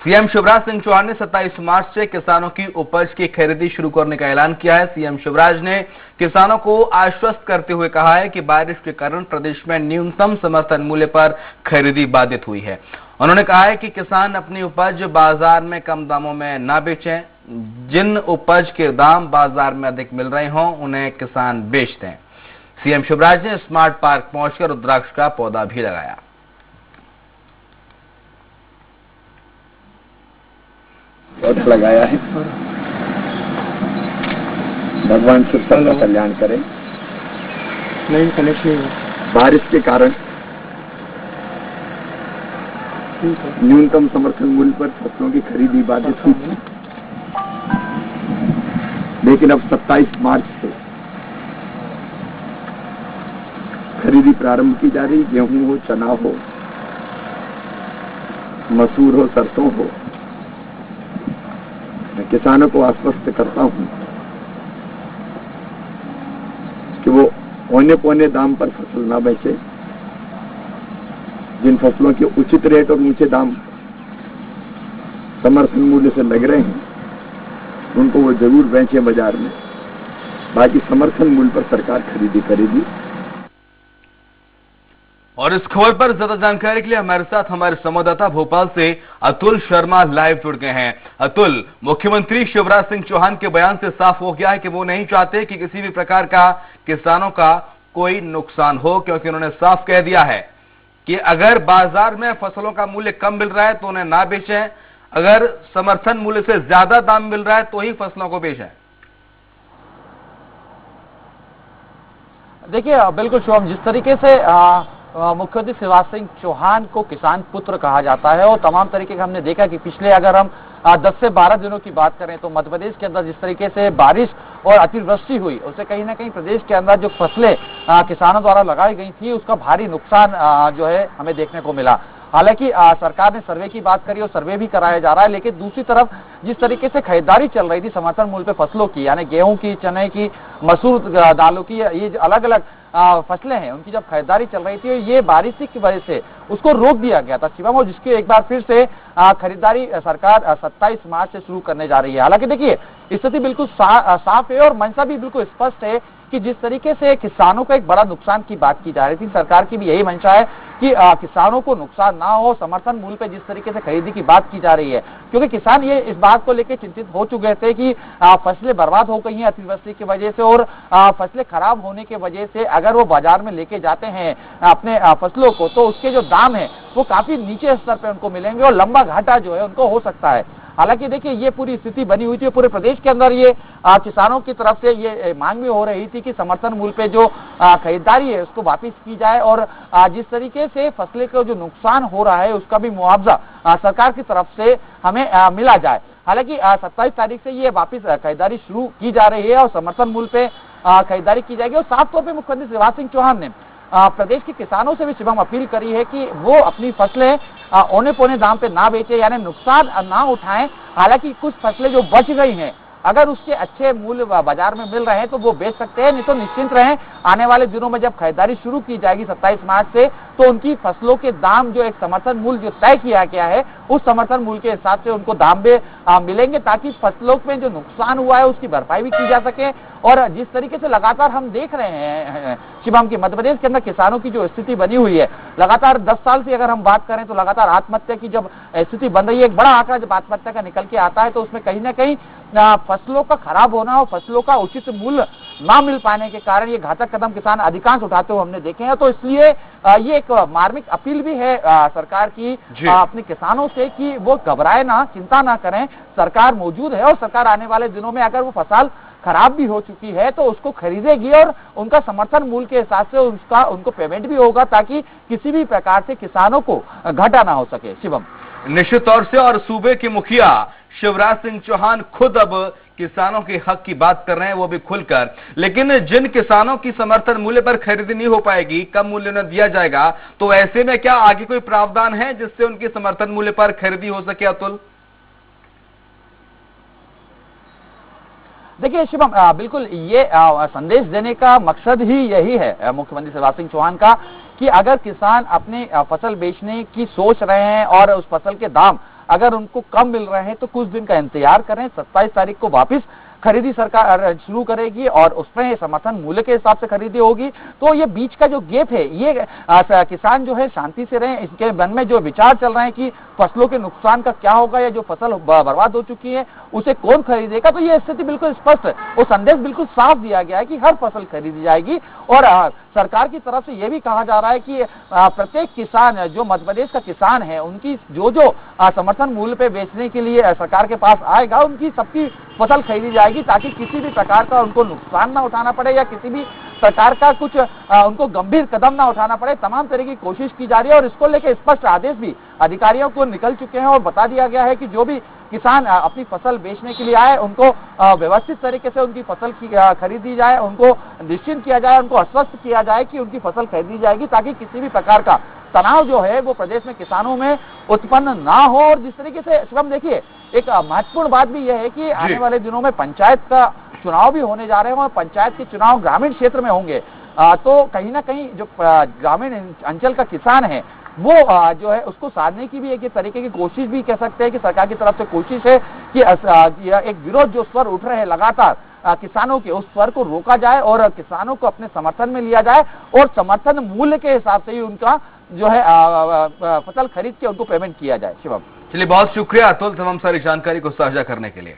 CM Shivraj Singh Chauhan ने 27 मार्च से किसानों की उपज की खरीदी शुरू करने का ऐलान किया है। सीएम शिवराज ने किसानों को आश्वस्त करते हुए कहा है कि बारिश के कारण प्रदेश में न्यूनतम समर्थन मूल्य पर खरीदी बाधित हुई है। उन्होंने कहा है कि किसान अपनी उपज बाजार में कम दामों में न बेचें। जिन उपज के दाम बाजार में अधिक मिल रहे हों उन्हें किसान बेच दें। सीएम शिवराज ने स्मार्ट पार्क पहुंचकर रुद्राक्ष का पौधा भी लगाया। पौधा लगाया है। भगवान शिव सबका कल्याण करे। नहीं कनेक्ट नहीं है। बारिश के कारण न्यूनतम समर्थन मूल्य पर फसलों की खरीदी बाधित हुई थी, लेकिन अब 27 मार्च से खरीदी प्रारंभ की जा रही। गेहूं हो, चना हो, मसूर हो, सरसों हो, मैं किसानों को आश्वस्त करता हूं कि वो औने पौने दाम पर फसल ना बेचे। जिन फसलों के उचित रेट और ऊंचे दाम समर्थन मूल्य से लग रहे हैं उनको वो जरूर बेचें बाजार में। बाकी समर्थन मूल्य पर सरकार खरीदी करेगी। और इस खबर पर ज्यादा जानकारी के लिए हमारे साथ हमारे संवाददाता भोपाल से अतुल शर्मा लाइव जुड़ गए हैं। अतुल, मुख्यमंत्री शिवराज सिंह चौहान के बयान से साफ हो गया है कि वो नहीं चाहते कि किसी भी प्रकार का किसानों का कोई नुकसान हो, क्योंकि उन्होंने साफ कह दिया है कि अगर बाजार में फसलों का मूल्य कम मिल रहा है तो उन्हें ना बेचें, अगर समर्थन मूल्य से ज्यादा दाम मिल रहा है तो ही फसलों को बेचें। देखिए, बिल्कुल शुभम, जिस तरीके से मुख्यमंत्री शिवराज सिंह चौहान को किसान पुत्र कहा जाता है और तमाम तरीके का हमने देखा कि पिछले अगर हम 10 से 12 दिनों की बात करें तो मध्य प्रदेश के अंदर जिस तरीके से बारिश और अतिवृष्टि हुई उससे कहीं ना कहीं प्रदेश के अंदर जो फसलें किसानों द्वारा लगाई गई थी उसका भारी नुकसान जो है हमें देखने को मिला। हालांकि सरकार ने सर्वे की बात करी और सर्वे भी कराया जा रहा है, लेकिन दूसरी तरफ जिस तरीके से खरीदारी चल रही थी समर्थन मूल्य पे फसलों की, यानी गेहूं की, चने की, मसूर दालों की, ये अलग अलग फसलें हैं, उनकी जब खरीदारी चल रही थी ये बारिश की वजह से उसको रोक दिया गया था शिवम, और जिसकी एक बार फिर से खरीदारी सरकार 27 मार्च से शुरू करने जा रही है। हालांकि देखिए, स्थिति बिल्कुल साफ है और मंशा भी बिल्कुल स्पष्ट है कि जिस तरीके से किसानों को एक बड़ा नुकसान की बात की जा रही थी, सरकार की भी यही मंशा है कि किसानों को नुकसान ना हो। समर्थन मूल्य पे जिस तरीके से खरीदी की बात की जा रही है, क्योंकि किसान ये इस बात को लेकर चिंतित हो चुके थे कि फसलें बर्बाद हो गई हैं अतिवृष्टि की वजह से, और फसलें खराब होने की वजह से अगर वो बाजार में लेके जाते हैं अपने फसलों को तो उसके जो दाम है वो काफी नीचे स्तर पे उनको मिलेंगे और लंबा घाटा जो है उनको हो सकता है। हालांकि देखिए, ये पूरी स्थिति बनी हुई थी पूरे प्रदेश के अंदर। ये किसानों की तरफ से ये मांग भी हो रही थी कि समर्थन मूल्य पे जो खरीदारी है उसको वापस की जाए और जिस तरीके से फसलें को जो नुकसान हो रहा है उसका भी मुआवजा सरकार की तरफ से हमें मिला जाए। हालांकि 27 तारीख से ये वापस खरीदारी शुरू की जा रही है और समर्थन मूल्य पे खरीदारी की जाएगी। और साफ तौर पर मुख्यमंत्री शिवराज सिंह चौहान ने प्रदेश के किसानों से भी शिवम अपील करी है कि वो अपनी फसलें औने पौने दाम पे ना बेचे, यानी नुकसान ना उठाएं। हालांकि कुछ फसलें जो बच गई हैं अगर उसके अच्छे मूल्य बाजार में मिल रहे हैं तो वो बेच सकते हैं, नहीं तो निश्चिंत रहें। आने वाले दिनों में जब खरीदारी शुरू की जाएगी 27 मार्च से तो उनकी फसलों के दाम जो एक समर्थन मूल्य जो तय किया गया है उस समर्थन मूल्य के हिसाब से उनको दाम भी मिलेंगे, ताकि फसलों में जो नुकसान हुआ है उसकी भरपाई भी की जा सके। और जिस तरीके से लगातार हम देख रहे हैं शिवम की मध्य प्रदेश के अंदर किसानों की जो स्थिति बनी हुई है, लगातार 10 साल से अगर हम बात करें तो लगातार आत्महत्या की जब स्थिति बन रही है, एक बड़ा आंकड़ा जब आत्महत्या का निकल के आता है तो उसमें कहीं ना कहीं फसलों का खराब होना और फसलों का उचित मूल्य ना मिल पाने के कारण ये घातक कदम किसान अधिकांश उठाते हुए हमने देखे हैं। तो इसलिए ये एक मार्मिक अपील भी है सरकार की अपने किसानों से कि वो घबराए ना, चिंता ना करें, सरकार मौजूद है और सरकार आने वाले दिनों में अगर वो फसल खराब भी हो चुकी है तो उसको खरीदेगी और उनका समर्थन मूल्य के हिसाब से उनको पेमेंट भी होगा, ताकि किसी भी प्रकार से किसानों को घाटा ना हो सके। शिवम, निश्चित तौर से, और सूबे के मुखिया शिवराज सिंह चौहान खुद अब किसानों के हक की बात कर रहे हैं, वो भी खुलकर। लेकिन जिन किसानों की समर्थन मूल्य पर खरीदी नहीं हो पाएगी, कम मूल्य न दिया जाएगा, तो ऐसे में क्या आगे कोई प्रावधान है जिससे उनकी समर्थन मूल्य पर खरीदी हो सके? अतुल, देखिए शिवम, बिल्कुल ये संदेश देने का मकसद ही यही है मुख्यमंत्री शिवराज सिंह चौहान का कि अगर किसान अपने फसल बेचने की सोच रहे हैं और उस फसल के दाम अगर उनको कम मिल रहे हैं तो कुछ दिन का इंतजार करें, 27 तारीख को वापस खरीदी सरकार शुरू करेगी और उसमें समर्थन मूल्य के हिसाब से खरीदी होगी। तो ये बीच का जो गैप है, ये किसान जो है शांति से रहें। इसके मन में जो विचार चल रहे हैं कि फसलों के नुकसान का क्या होगा या जो फसल बर्बाद हो चुकी है उसे कौन खरीदेगा, तो ये स्थिति बिल्कुल स्पष्ट है। वो संदेश बिल्कुल साफ दिया गया है कि हर फसल खरीदी जाएगी और सरकार की तरफ से यह भी कहा जा रहा है कि प्रत्येक किसान जो मध्य प्रदेश का किसान है उनकी जो समर्थन मूल्य पे बेचने के लिए सरकार के पास आएगा उनकी सबकी फसल खरीदी जाएगी ताकि किसी भी प्रकार का उनको नुकसान ना उठाना पड़े या किसी भी प्रकार का कुछ उनको गंभीर कदम ना उठाना पड़े। तमाम तरह की कोशिश की जा रही है और इसको लेकर स्पष्ट आदेश भी अधिकारियों को निकल चुके हैं और बता दिया गया है कि जो भी किसान अपनी फसल बेचने के लिए आए उनको व्यवस्थित तरीके से उनकी फसल की खरीदी जाए, उनको निश्चिंत किया जाए, उनको आश्वस्त किया जाए कि उनकी फसल खरीदी जाएगी ताकि किसी भी प्रकार का तनाव जो है वो प्रदेश में किसानों में उत्पन्न ना हो। और जिस तरीके से शुभम देखिए, एक महत्वपूर्ण बात भी यह है कि आने वाले दिनों में पंचायत का चुनाव भी होने जा रहे हैं और पंचायत के चुनाव ग्रामीण क्षेत्र में होंगे। तो कहीं ना कहीं जो ग्रामीण अंचल का किसान है वो जो है उसको साधने की भी एक तरीके की कोशिश भी कह सकते हैं कि सरकार की तरफ से कोशिश है कि एक विरोध जो स्वर उठ रहे हैं लगातार किसानों के, उस स्वर को रोका जाए और किसानों को अपने समर्थन में लिया जाए और समर्थन मूल्य के हिसाब से ही उनका जो है फसल खरीद के उनको पेमेंट किया जाए। शिवम, चलिए बहुत शुक्रिया अतुल तमाम सारी जानकारी को साझा करने के लिए।